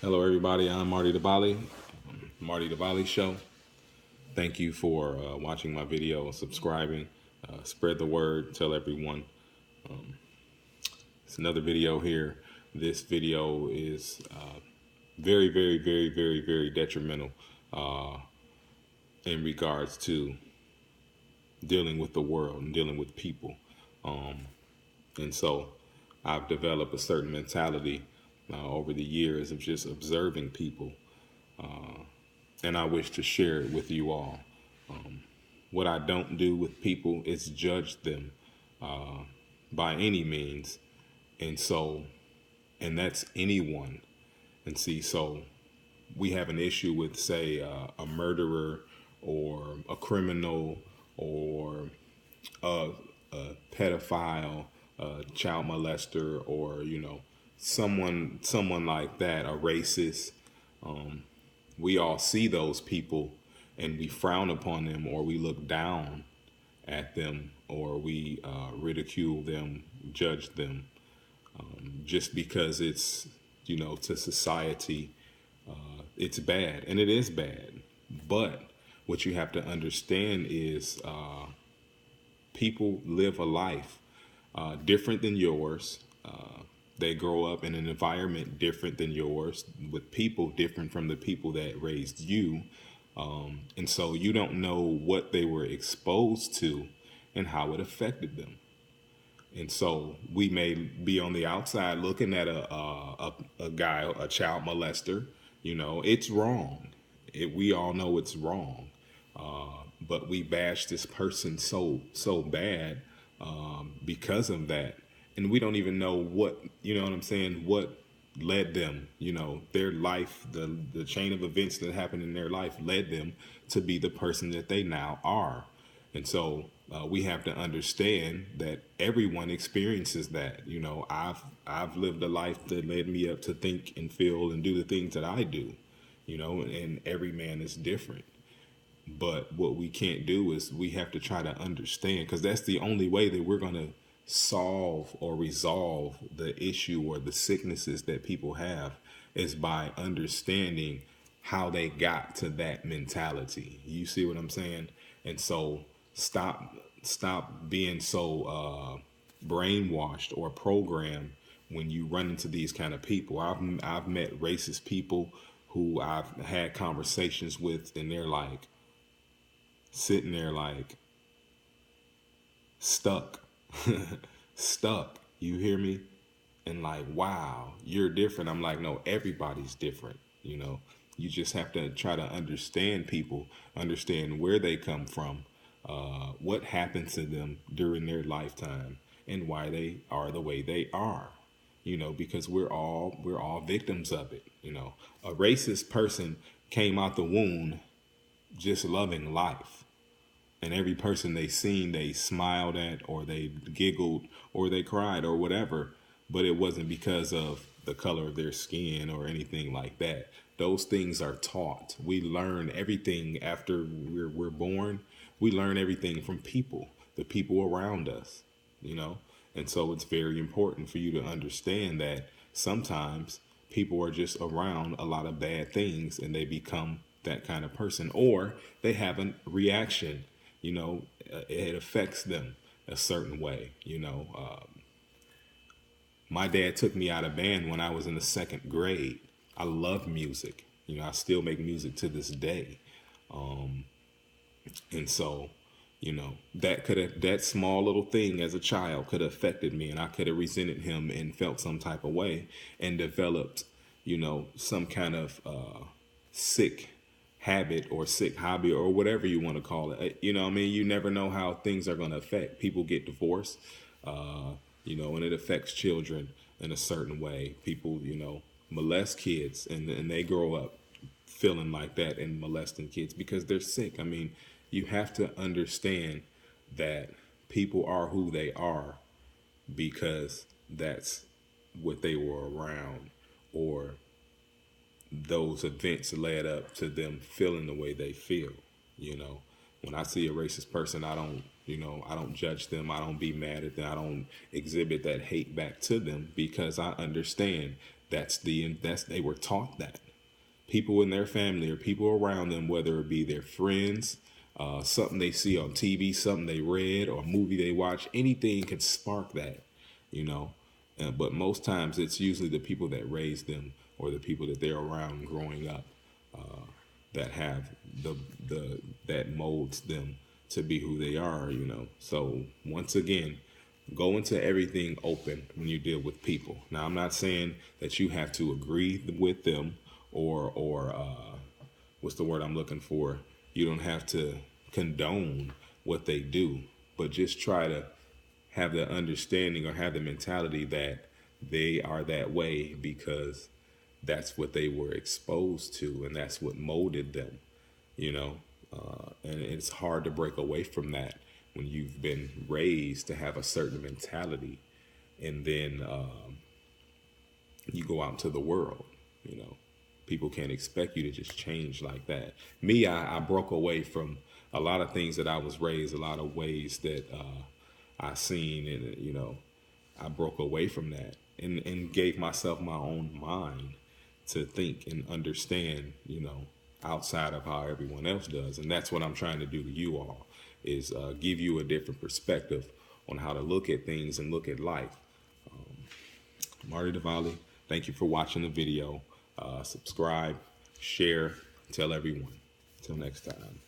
Hello, everybody. I'm Marty the Bali, Marty the Bali Show. Thank you for watching my video, subscribing, spread the word, tell everyone. It's another video here. This video is very, very, very, very, very detrimental uh, in regards to dealing with the world and dealing with people. And so I've developed a certain mentality over the years of just observing people, and I wish to share it with you all. What I don't do with people is judge them by any means. And so, and that's anyone. And see, so we have an issue with, say, a murderer or a criminal or a, a pedophile, a child molester, or someone like that, a racist. We all see those people and we frown upon them, or we look down at them, or we ridicule them, judge them, just because it's, to society, it's bad, and it is bad. But what you have to understand is people live a life different than yours. They grow up in an environment different than yours, with people different from the people that raised you. And so you don't know what they were exposed to and how it affected them. And so we may be on the outside looking at a guy, a child molester. It's wrong. We all know it's wrong. But we bash this person so bad because of that, and we don't even know what, what I'm saying, what led them, their life, the chain of events that happened in their life led them to be the person that they now are. And so we have to understand that everyone experiences that. I've lived a life that led me up to think and feel and do the things that I do, and every man is different. But what we can't do is we have to try to understand, because that's the only way that we're going to solve or resolve the issue or the sicknesses that people have, is by understanding how they got to that mentality. You see what I'm saying? And so stop being so brainwashed or programmed when you run into these kind of people. I've met racist people who I've had conversations with, and they're like sitting there like stuck. Stuck, you hear me? And like, wow, you're different. I'm like, no, everybody's different. You just have to try to understand people, understand where they come from, what happened to them during their lifetime, and why they are the way they are. Because we're all victims of it. A racist person came out the womb just loving life. And every person they seen, they smiled at, or they giggled, or they cried, or whatever. But it wasn't because of the color of their skin or anything like that. Those things are taught. We learn everything after we're born. We learn everything from people, the people around us, And so it's very important for you to understand that sometimes people are just around a lot of bad things and they become that kind of person, or they have a reaction. It affects them a certain way. My dad took me out of band when I was in the second grade. I love music. I still make music to this day. And so, that small little thing as a child could have affected me, and I could have resented him and felt some type of way and developed, some kind of sick habit or sick hobby or whatever you want to call it. You never know how things are going to affect. People get divorced, and it affects children in a certain way. People, molest kids, and they grow up feeling like that and molesting kids because they're sick. You have to understand that people are who they are because that's what they were around, or those events led up to them feeling the way they feel. When I see a racist person, I don't judge them. I don't be mad at them. I don't exhibit that hate back to them, because I understand That's they were taught that. People in their family or people around them, whether it be their friends, something they see on TV, something they read, or a movie they watch, anything can spark that, you know. But most times it's usually the people that raised them or the people that they're around growing up that have the that molds them to be who they are, you know. So once again, go into everything open when you deal with people. Now, I'm not saying that you have to agree with them or what's the word I'm looking for? You don't have to condone what they do, but just try to have the understanding or have the mentality that they are that way because that's what they were exposed to and that's what molded them, you know. And it's hard to break away from that when you've been raised to have a certain mentality and then you go out into the world, you know. People can't expect you to just change like that. Me, I broke away from a lot of things that I was raised, a lot of ways that I seen, and you know, I broke away from that and gave myself my own mind to think and understand, you know, outside of how everyone else does. And that's what I'm trying to do to you all is give you a different perspective on how to look at things and look at life. Marty Diwali, thank you for watching the video. Subscribe, share, tell everyone. Until next time.